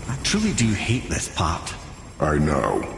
I truly do hate this part. I know.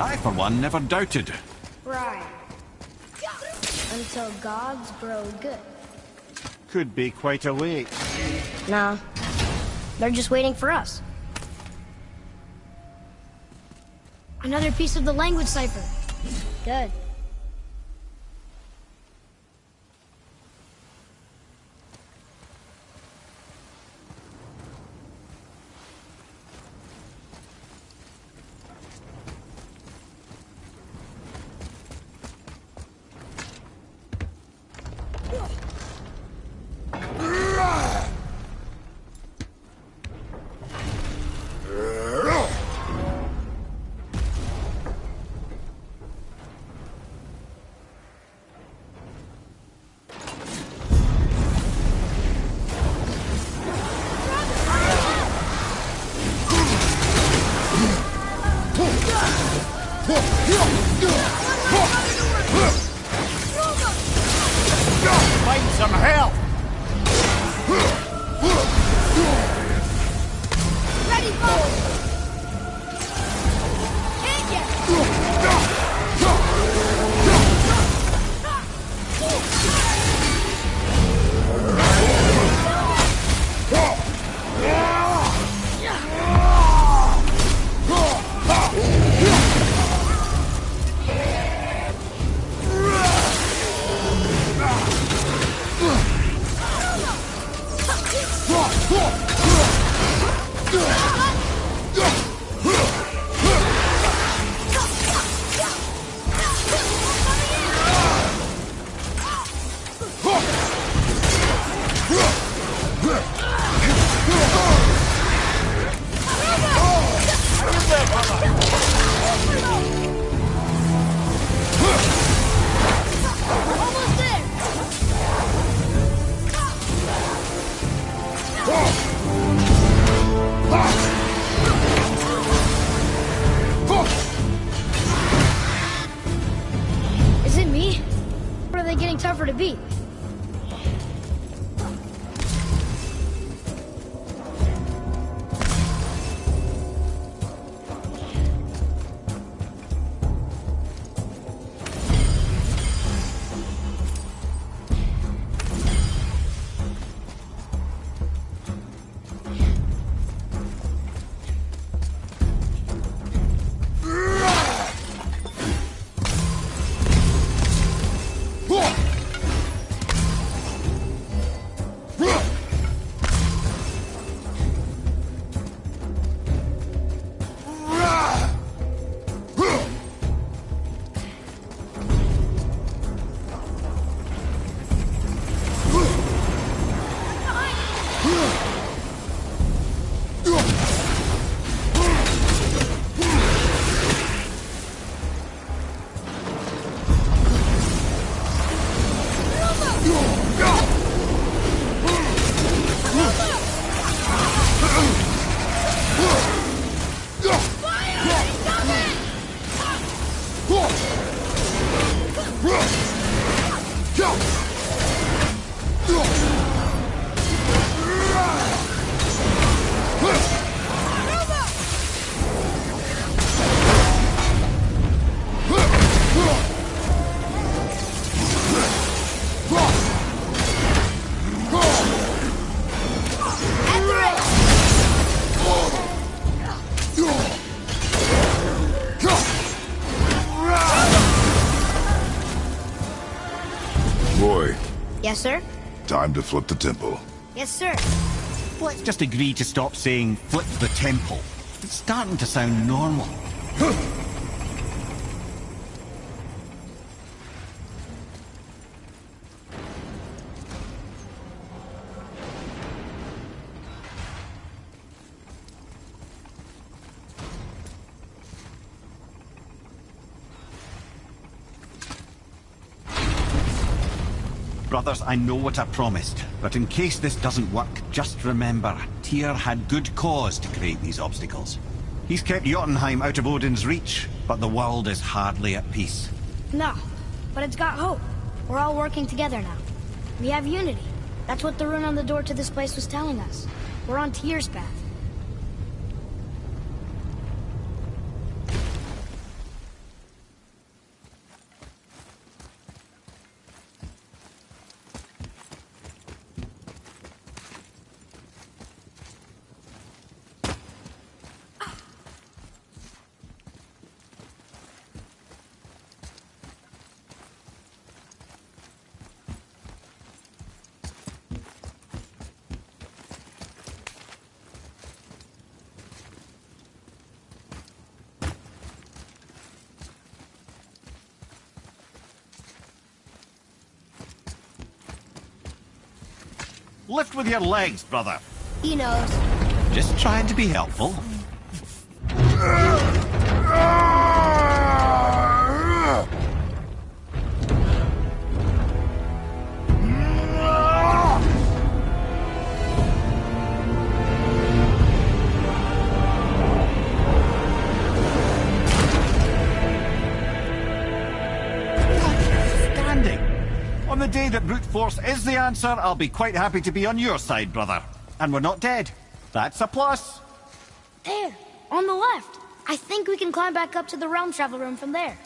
I, for one, never doubted. Right. Until gods grow good. Could be quite a wait. Nah. They're just waiting for us. Another piece of the language cipher. Good. Find some help! Ready, folks! Hit ya! Tougher to beat. Yes, sir? Time to flip the temple. Yes, sir. Let's just agree to stop saying flip the temple. It's starting to sound normal. Brothers, I know what I promised, but in case this doesn't work, just remember, Tyr had good cause to create these obstacles. He's kept Jotunheim out of Odin's reach, but the world is hardly at peace. No, but it's got hope. We're all working together now. We have unity. That's what the rune on the door to this place was telling us. We're on Tyr's path. Lift with your legs, brother. He knows. Just trying to be helpful. On the day that brute force is the answer, I'll be quite happy to be on your side, brother. And we're not dead. That's a plus. There, on the left. I think we can climb back up to the realm travel room from there.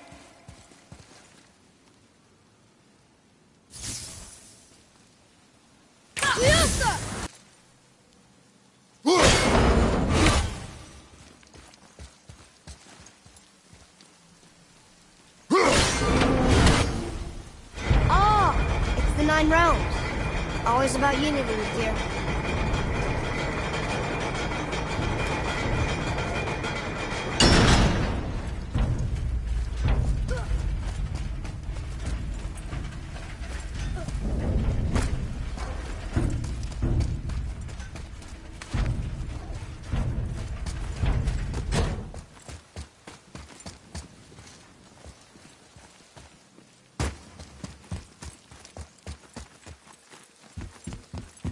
Realms. Always about unity with you.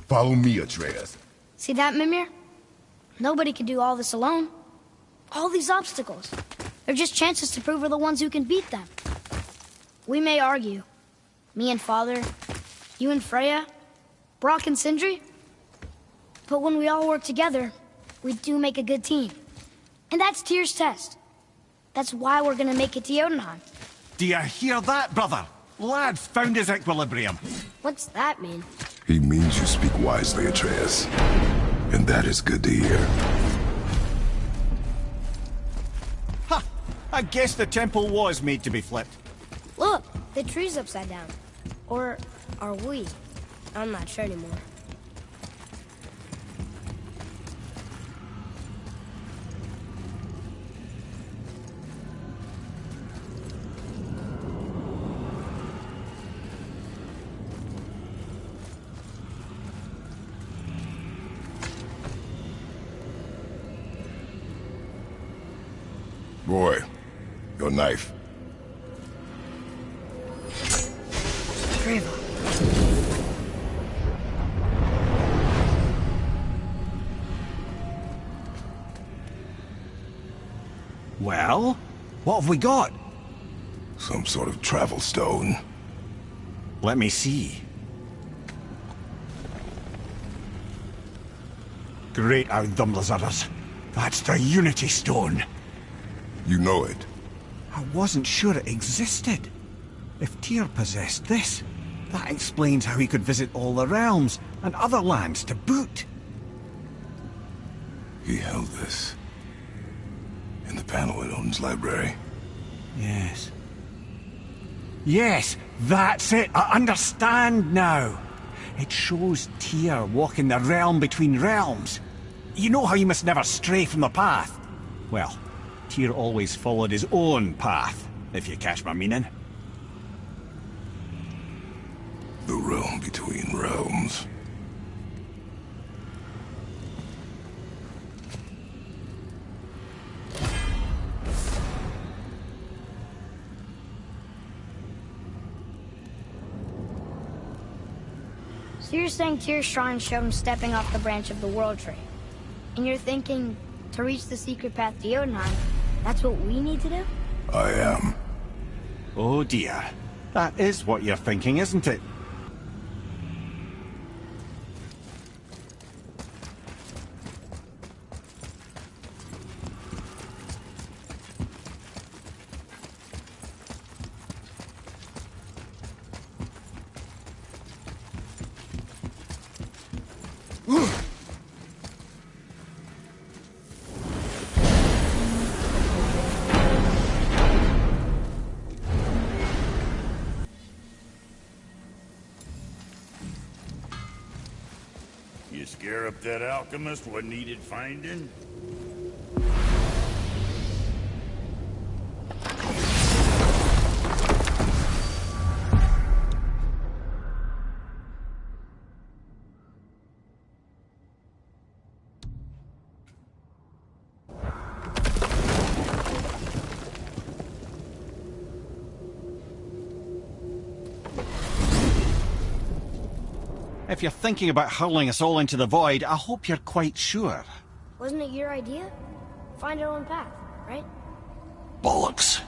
Follow me, Atreus. See that, Mimir? Nobody can do all this alone. All these obstacles. They're just chances to prove we're the ones who can beat them. We may argue. Me and Father, you and Freya, Brock and Sindri. But when we all work together, we do make a good team. And that's Tyr's test. That's why we're gonna make it to Jotunheim. Do you hear that, brother? Lad found his equilibrium. What's that mean? He means you speak wisely, Atreus. And that is good to hear. Ha! I guess the temple was made to be flipped. Look, the tree's upside down. Or are we? I'm not sure anymore. Boy, your knife. Well, what have we got? Some sort of travel stone. Let me see. Great Outdumblers. That's the Unity Stone. You know it. I wasn't sure it existed. If Tyr possessed this, that explains how he could visit all the realms and other lands to boot. He held this in the panel in Odin's library. Yes. Yes, that's it. I understand now. It shows Tyr walking the realm between realms. You know how you must never stray from the path? Well, Tyr always followed his own path, if you catch my meaning. The realm between realms. So you're saying Tyr's shrine showed him stepping off the branch of the World Tree. And you're thinking, to reach the secret path to Jotunheim, that's what we need to do? I am. Oh dear. That is what you're thinking, isn't it? You scare up that alchemist what needed finding? If you're thinking about hurling us all into the void, I hope you're quite sure. Wasn't it your idea? Find our own path, right? Bollocks.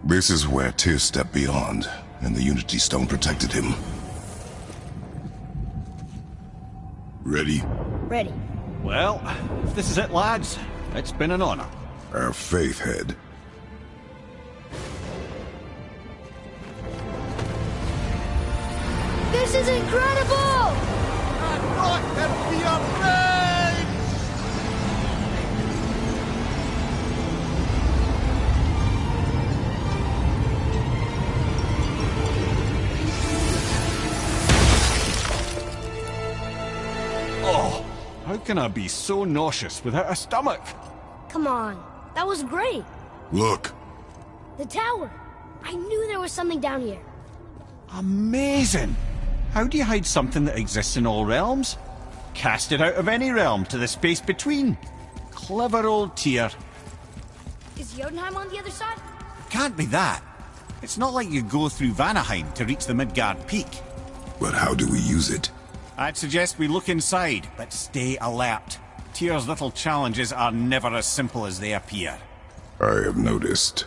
This is where Tyr stepped beyond, and the Unity Stone protected him. Ready? Ready. Well, if this is it, lads, it's been an honor. Our faith head. This is incredible! Oh, how can I be so nauseous without a stomach? Come on, that was great. Look! The tower. I knew there was something down here. Amazing! How do you hide something that exists in all realms? Cast it out of any realm to the space between. Clever old Tyr. Is Jotunheim on the other side? Can't be that. It's not like you go through Vanaheim to reach the Midgard Peak. But how do we use it? I'd suggest we look inside, but stay alert. Tyr's little challenges are never as simple as they appear. I have noticed.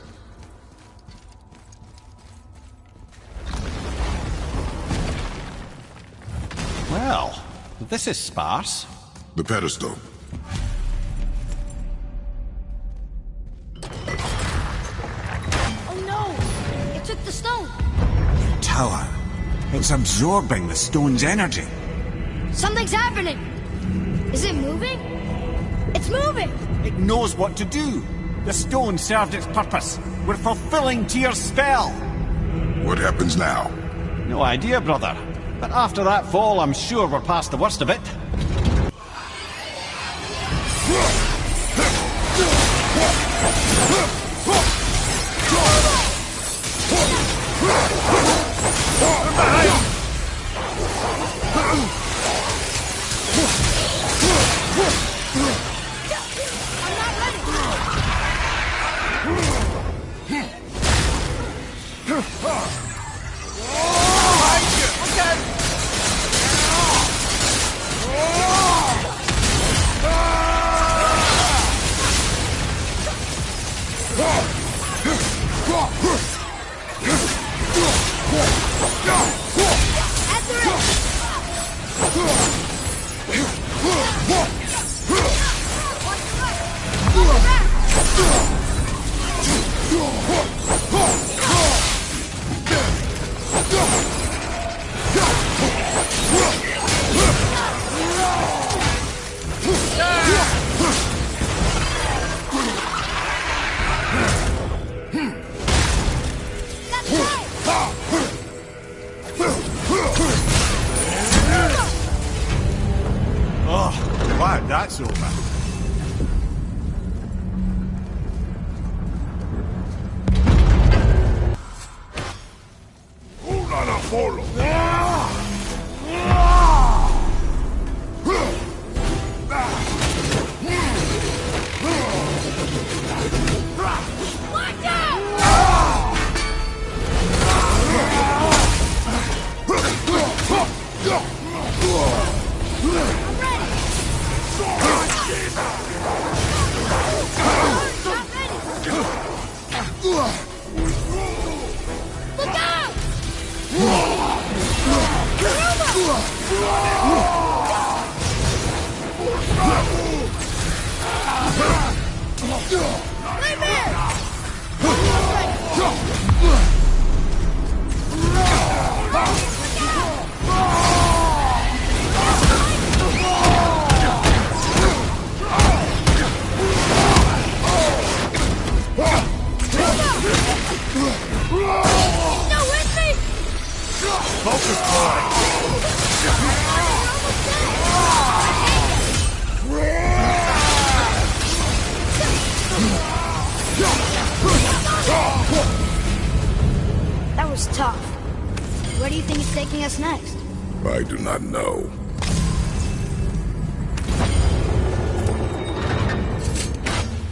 Well, this is sparse. The pedestal. Oh no! It took the stone! Tower. It's absorbing the stone's energy. Something's happening! Is it moving? It's moving! It knows what to do. The stone served its purpose. We're fulfilling Tyr's spell. What happens now? No idea, brother. But after that fall, I'm sure we're past the worst of it. that's over. Una follow. That was tough. Where do you think he's taking us next? I do not know.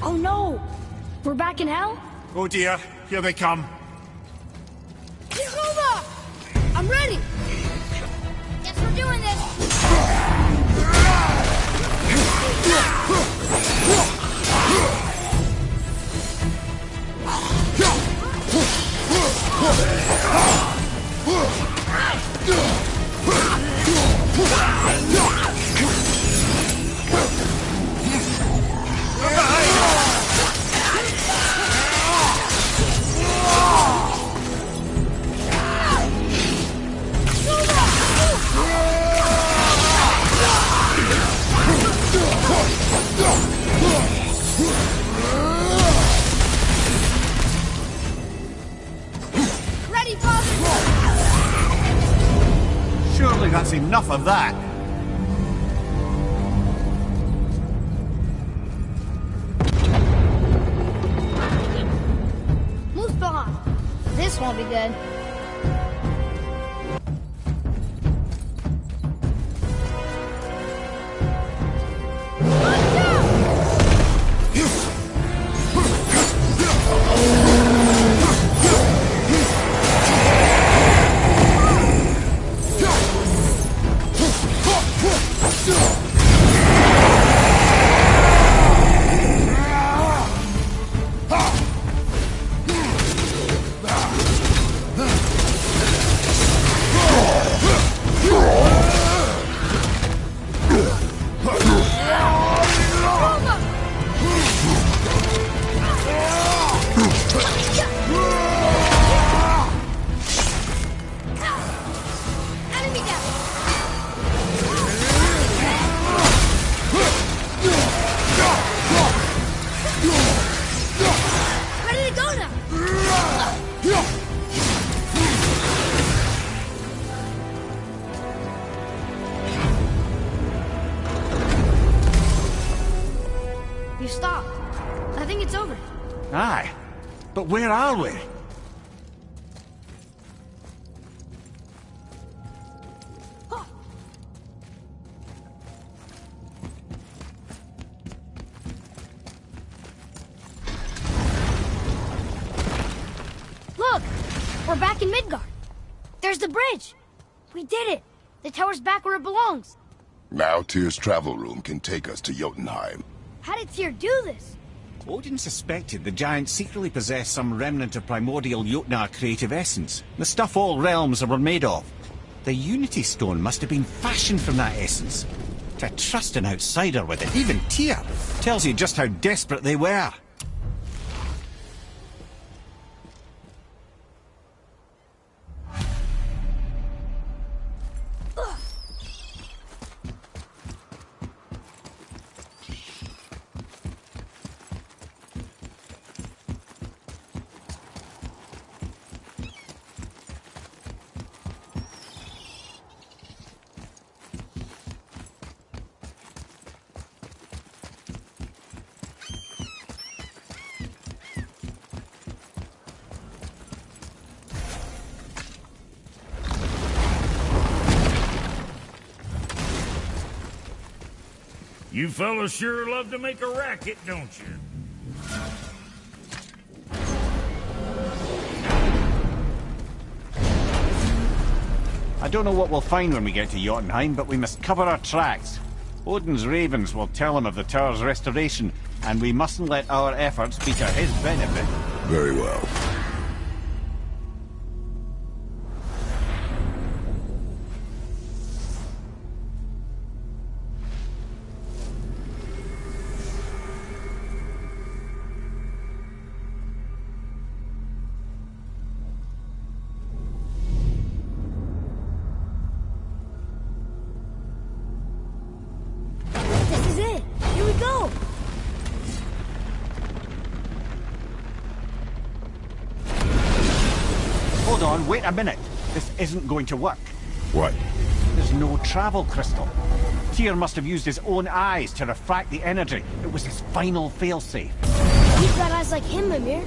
Oh no! We're back in hell? Oh dear, here they come. Jehovah! I'm ready! Guess we're doing this! Ready, Father! Surely that's enough of that. Move behind. This won't be good. Enemy down! Ready to go now! You stopped. I think it's over. Aye. But where are we? Look! We're back in Midgard. There's the bridge. We did it. The tower's back where it belongs. Now Tyr's travel room can take us to Jotunheim. How did Tyr do this? Odin suspected the giants secretly possessed some remnant of primordial Jotnar creative essence, the stuff all realms were made of. The Unity Stone must have been fashioned from that essence. To trust an outsider with it, even Tyr, tells you just how desperate they were. You fellas sure love to make a racket, don't you? I don't know what we'll find when we get to Jotunheim, but we must cover our tracks. Odin's ravens will tell him of the tower's restoration, and we mustn't let our efforts be to his benefit. Very well. This is it. Here we go. Hold on, wait a minute. This isn't going to work. What? There's no travel crystal. Tyr must have used his own eyes to refract the energy. It was his final failsafe. You've got eyes like him, Mimir.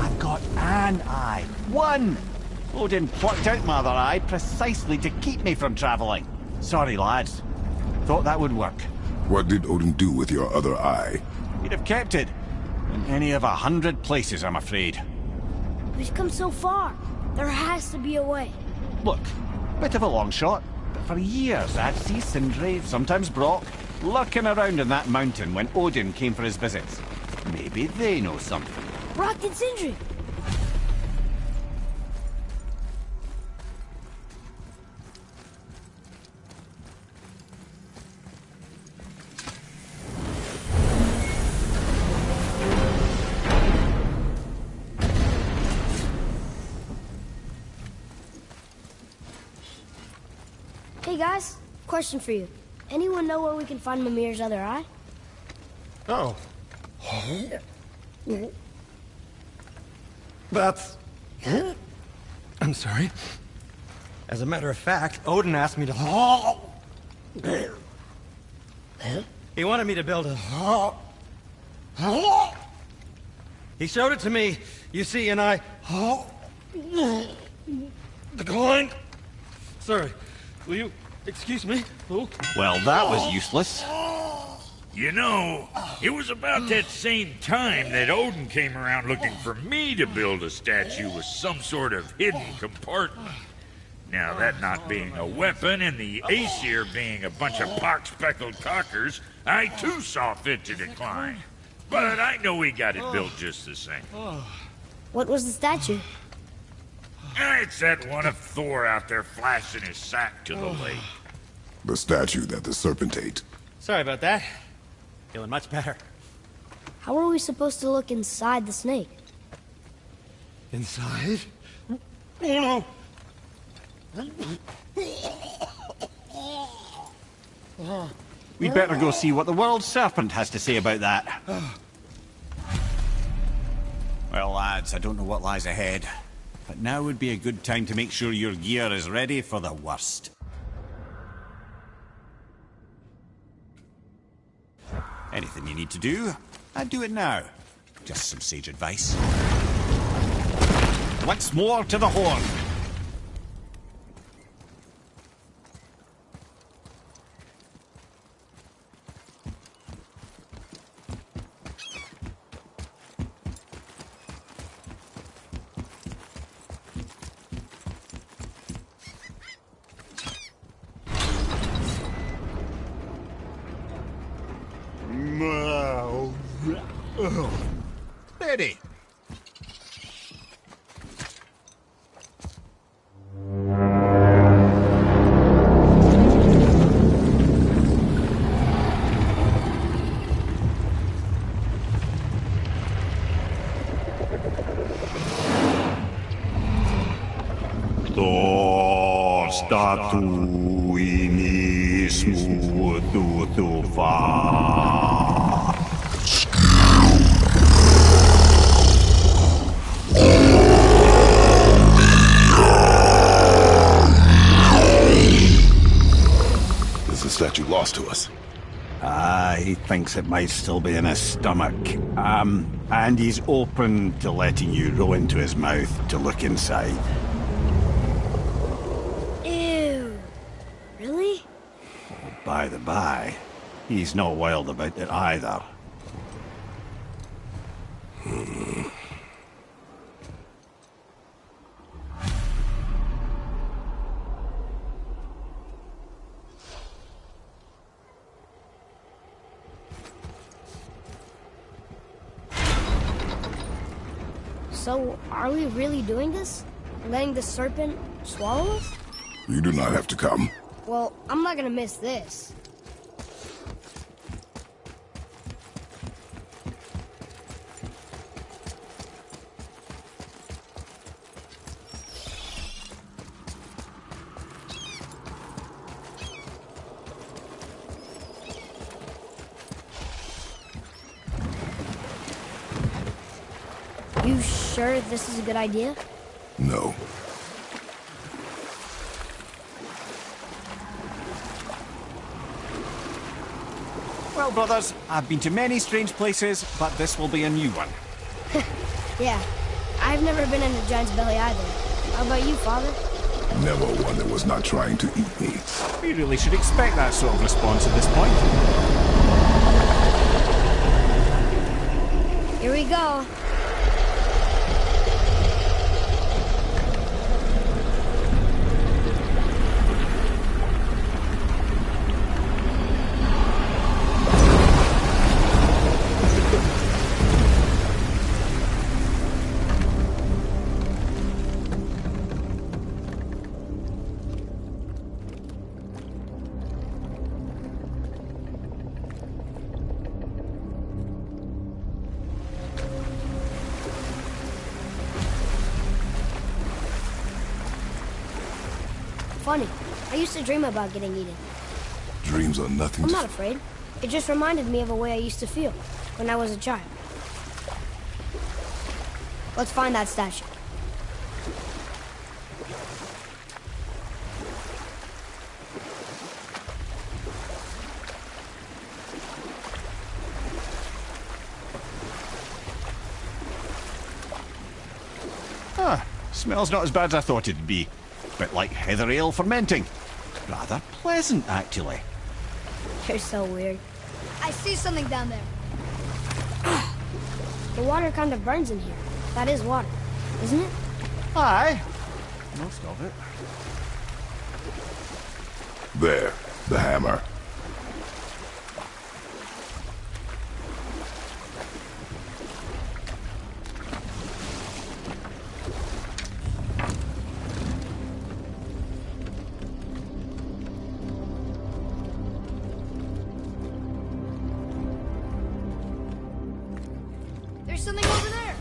I've got an eye. One! Odin plucked out my other eye precisely to keep me from travelling. Sorry, lads. Thought that would work. What did Odin do with your other eye? He'd have kept it. In any of 100 places, I'm afraid. We've come so far. There has to be a way. Look, bit of a long shot, but for years I'd see Sindri, sometimes Brock, lurking around in that mountain when Odin came for his visits. Maybe they know something. Brock and Sindri. Hey guys, question for you. Anyone know where we can find Mimir's other eye? Oh. That's... I'm sorry. As a matter of fact, Odin asked me to... He wanted me to build a... He showed it to me, you see, and I... declined. Sorry, will you excuse me? Oh. Well, that was useless. You know, it was about that same time that Odin came around looking for me to build a statue with some sort of hidden compartment. Now, that not being a weapon and the Aesir being a bunch of pock-speckled cockers, I too saw fit to decline. But I know we got it built just the same. What was the statue? It's that one of Thor out there flashing his sack to the lake. The statue that the serpent ate. Sorry about that. Feeling much better. How are we supposed to look inside the snake? Inside? Oh no! We'd better go see what the world serpent has to say about that. Well, lads, I don't know what lies ahead, but now would be a good time to make sure your gear is ready for the worst. Anything you need to do, I'd do it now. Just some sage advice. Once more to the horn. Steady. Is the statue lost to us? He thinks it might still be in his stomach. And he's open to letting you roll into his mouth to look inside. Ew. Really? By the by, He's not wild about it either. So, are we really doing this? Letting the serpent swallow us? You do not have to come. Well, I'm not gonna miss this. You sure this is a good idea? No. Well, brothers, I've been to many strange places, but this will be a new one. Yeah. I've never been in a giant's belly either. How about you, Father? Never one that was not trying to eat me. We really should expect that sort of response at this point. Here we go. Funny. I used to dream about getting eaten. Dreams are nothing I'm to... not afraid. It just reminded me of a way I used to feel when I was a child. Let's find that statue. Ah, smells not as bad as I thought it'd be. Bit like heather ale fermenting. Rather pleasant, actually. You're so weird. I see something down there. The water kind of burns in here. That is water, isn't it? Aye. Most of it. There, the hammer. There's something over there.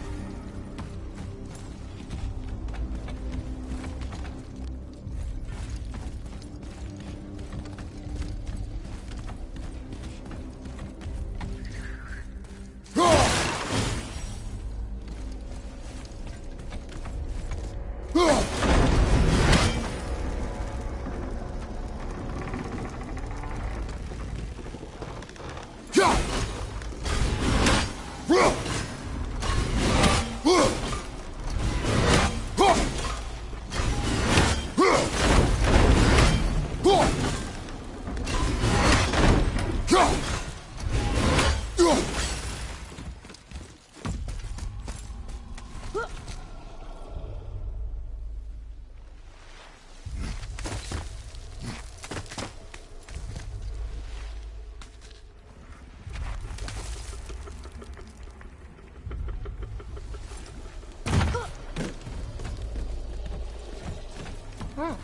Huh.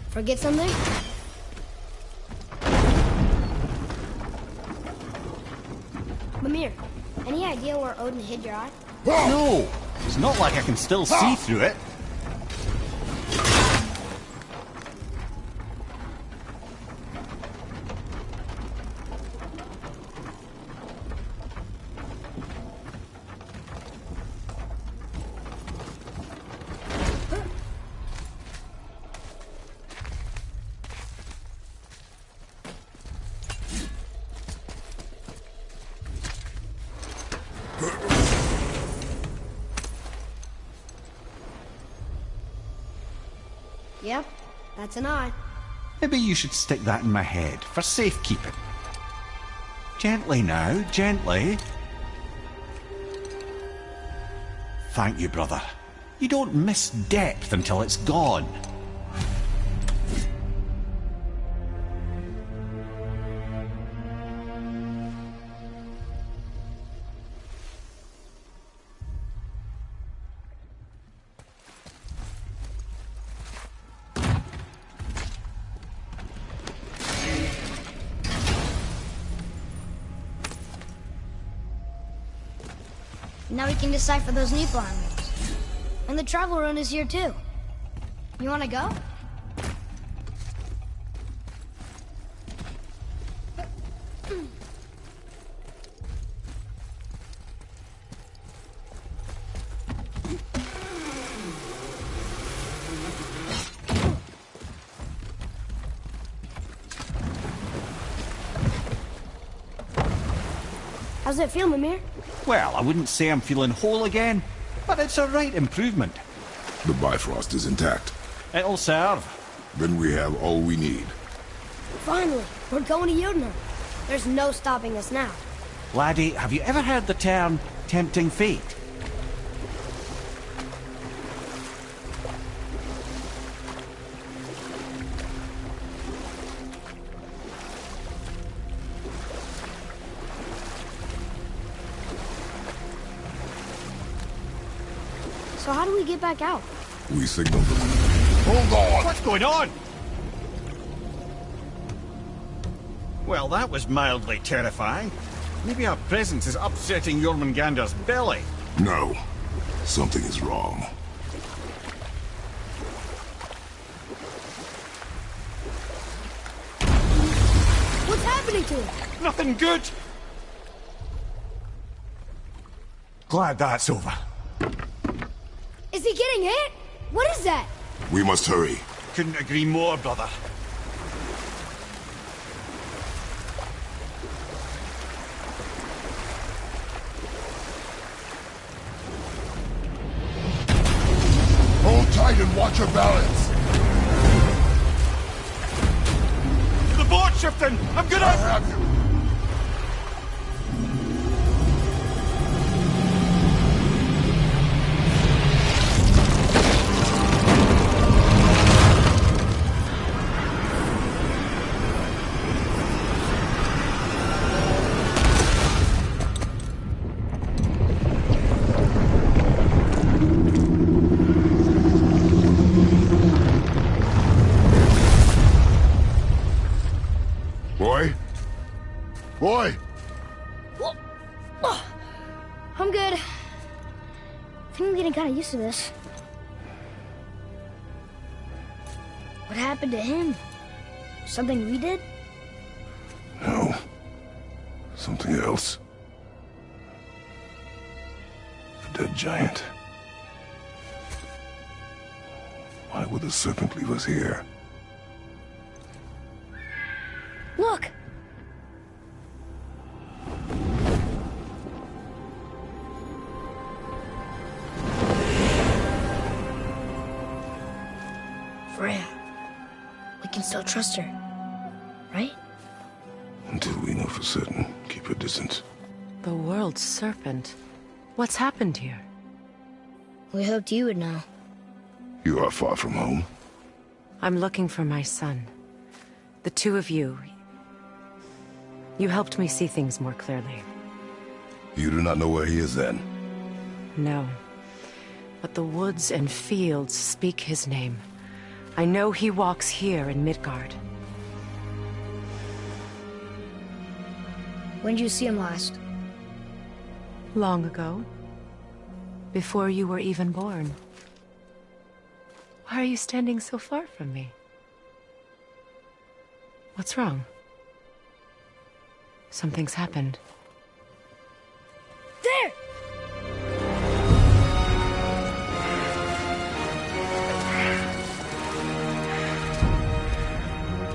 Forget something? Mimir, any idea where Odin hid your eye? No! It's not like I can still see through it. Yep, that's an eye. Maybe you should stick that in my head for safekeeping. Gently now, gently. Thank you, brother. You don't miss depth until it's gone. Now we can decipher those Niflheim runes. And the travel rune is here too. You wanna go? How's it feel, Mimir? Well, I wouldn't say I'm feeling whole again, but it's a right improvement. The Bifrost is intact. It'll serve. Then we have all we need. Finally, we're going to Jotunheim. There's no stopping us now. Laddie, have you ever heard the term tempting fate? So how do we get back out? We signaled them. Hold on! What's going on? Well, that was mildly terrifying. Maybe our presence is upsetting Jormungandr's belly. No. Something is wrong. What's happening to him? Nothing good! Glad that's over. Is he getting hit? What is that? We must hurry. Couldn't agree more, brother. Hold tight and watch your balance. The boat's shifting! I'm I gonna... have you. Boy! I'm good. I think I'm getting kind of used to this. What happened to him? Something we did? No. Something else. A dead giant. Why would the serpent leave us here? Look! Freya. We can still trust her, right? Until we know for certain, keep her distance. The world's serpent. What's happened here? We hoped you would know. You are far from home. I'm looking for my son. The two of you. You helped me see things more clearly. You do not know where he is then? No. But the woods and fields speak his name. I know he walks here in Midgard. When did you see him last? Long ago. Before you were even born. Why are you standing so far from me? What's wrong? Something's happened. There!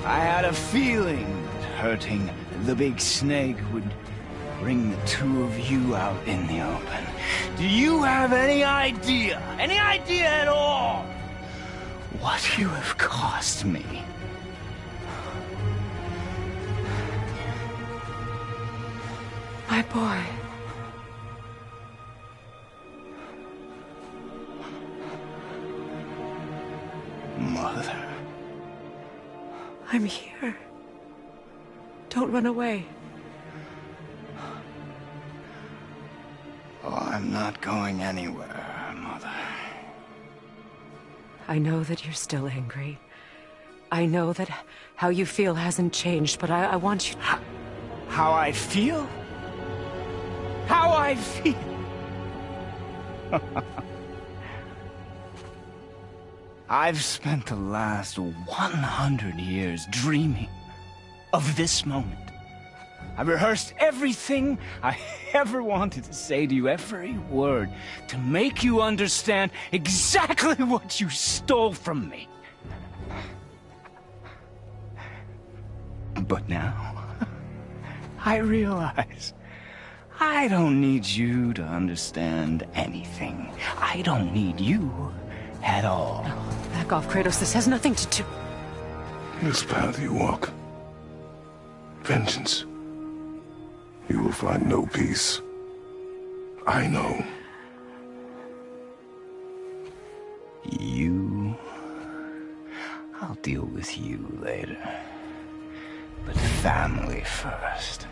I had a feeling that hurting the big snake would bring the two of you out in the open. Do you have any idea at all, what you have cost me? My boy. Mother. I'm here. Don't run away. Oh, I'm not going anywhere, Mother. I know that you're still angry. I know that how you feel hasn't changed, but I want you... How I feel? How I feel? I've spent the last 100 years dreaming of this moment. I rehearsed everything I ever wanted to say to you, every word, to make you understand exactly what you stole from me. But now, I realize I don't need you to understand anything. I don't need you at all. No, back off, Kratos. This has nothing to do... This path you walk, vengeance, you will find no peace. I know. You... I'll deal with you later. But family first.